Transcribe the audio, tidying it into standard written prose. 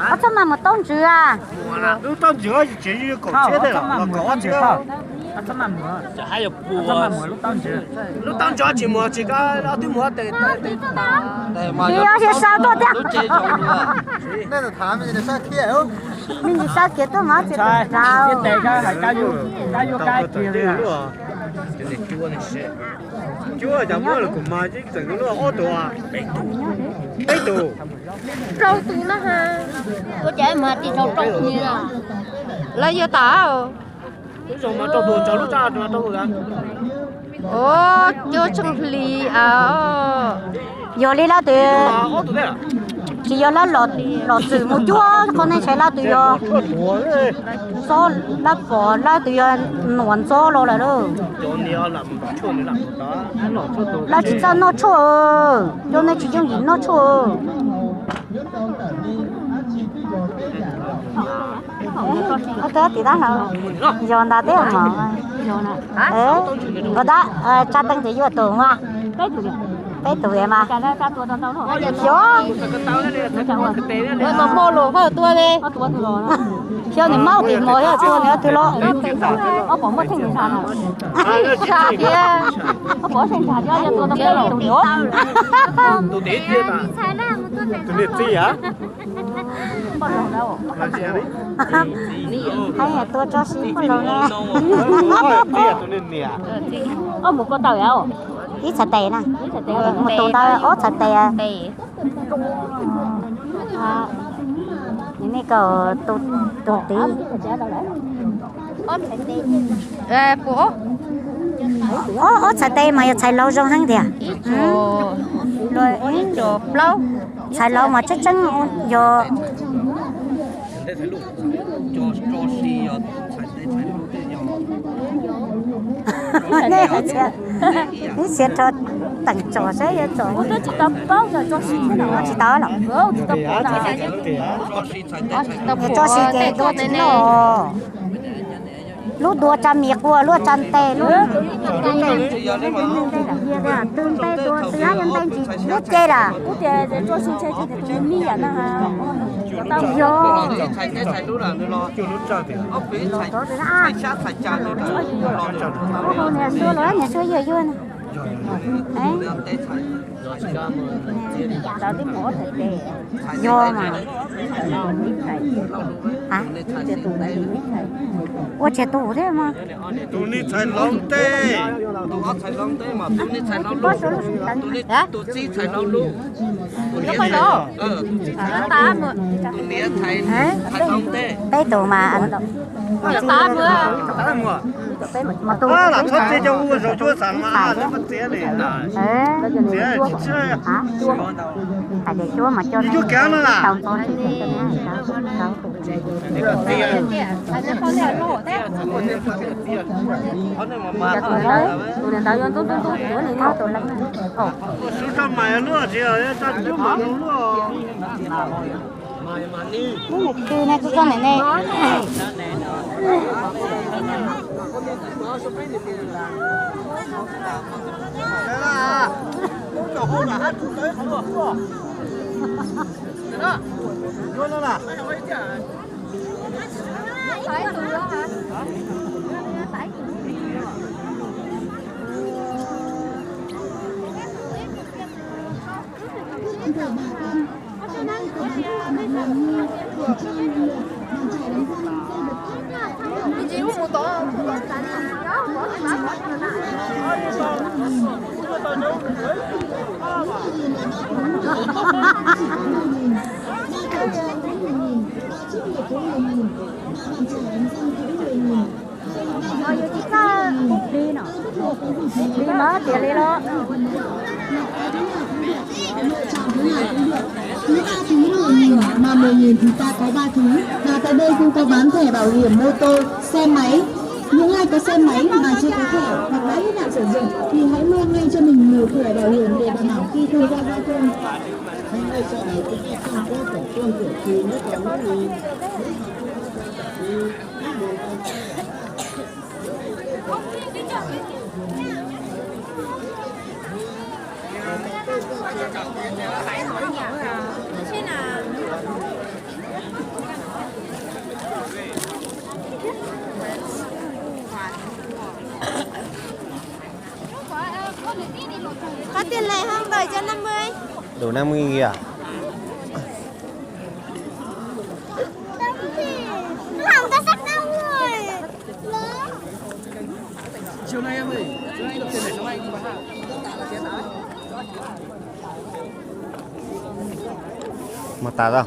ở trong mà một tông chữ à lúc tông chữ chỉ như cổ chết đấy là có chứ ở trong mà mưa chả hay là bùa trong mà mưa lúc tông chữ chỉ mua chỉ có ở cái mua để thì ở trên sao tôi lúc chơi trồng luôn nên là thám mình sao kia không mình đi sao kia tôi mà chỉ sai sao cái tệ cái phải cao vô cái kia đi cái này chúa chả mua là cũng mà chứ chẳng có nó ô tô à bê tù trâu tù nó ha có trẻ mà chỉ trâu trâu như là lấy vô tả cái dòng mà trâu tù cháu lúc ra mà trâu tù ra ồ cho chung lì à giờ đi là từ ô tô đấy à chỉ giờ là lọt từ một chút con này sẽ là từ giờ số là có là từ giờ nuồn số rồi là đó là chỉ cho nó chua cho nên chỉ dùng gì nó chua ở đó thì đó là giờ đã thế mà ở đó cha tăng thì vừa tưởng mà cái tuổi em à rồi mà mua lúa vào tua đi cho nên mau thì mới ở tua nữa từ lo ở bỏ mất thành sản à chả kia ở bỏ thành sản cho tua nó cái tủ nhớ tủ tí kia mà tủ liệt gì hả hay là tôi cho xin con rồi nè ở một con tàu đâu ít sạch tè nè một tủ tao ớt sạch tè những cái cờ tủ tí của ớt sạch tè mà xài lâu rồi hăng thiệt rồi lâu xài lâu mà chắc chắn giờ nè cái xe cho tặng trò sẽ vậy rồi chỉ tập bao giờ cho xí thế nào chỉ đó là chỉ tập bộ nào tập cho xí cái đua chính nó lúc đua trăm miệt qua lúc trăm tê lúc tương tê đua thứ hai nhân tên chỉ lúc chơi là cũng để cho xí chơi thì tụi mi à na ha tao vô ô nè xưa rồi nè xưa giờ vui nè tao đi mỏ thịt đè vô mà hả ô trẻ tủ thế mà tủ ní chạy long tê có số lúc tụi chi chạy lâu luôn nó phải đó ta mà chạy long tê bé tủ mà anh ta mà mà tủ là thoát đi cho uống rồi chúa sáng mà nó mất tiền này tiền chỉ chơi hả tại để chúa mà cho chúa kéo nó là tao tôi thì số trăm mày nữa chỉ ở ta chú mà nữa từ này cứ con này nè đi nó tiền đi nó Nếu 3 thứ 10.000 mà 10.000 thì ta có 3 thứ. Và tại đây cũng có bán thẻ bảo hiểm mô tô, xe máy. Những ai có xe máy mà chưa có thẻ hoặc đã hết hạn sử dụng thì hãy mua ngay cho mình một thẻ bảo hiểm để đảm bảo khi tham gia giao thông. Có tiền lẻ không? Đổi cho 50. Đủ 50.000 kìa. Lòng ta sắp đau rồi. Chiều nay em ơi, chiều nay được tiền để cho anh đi bán hàng. Mà tạt ra.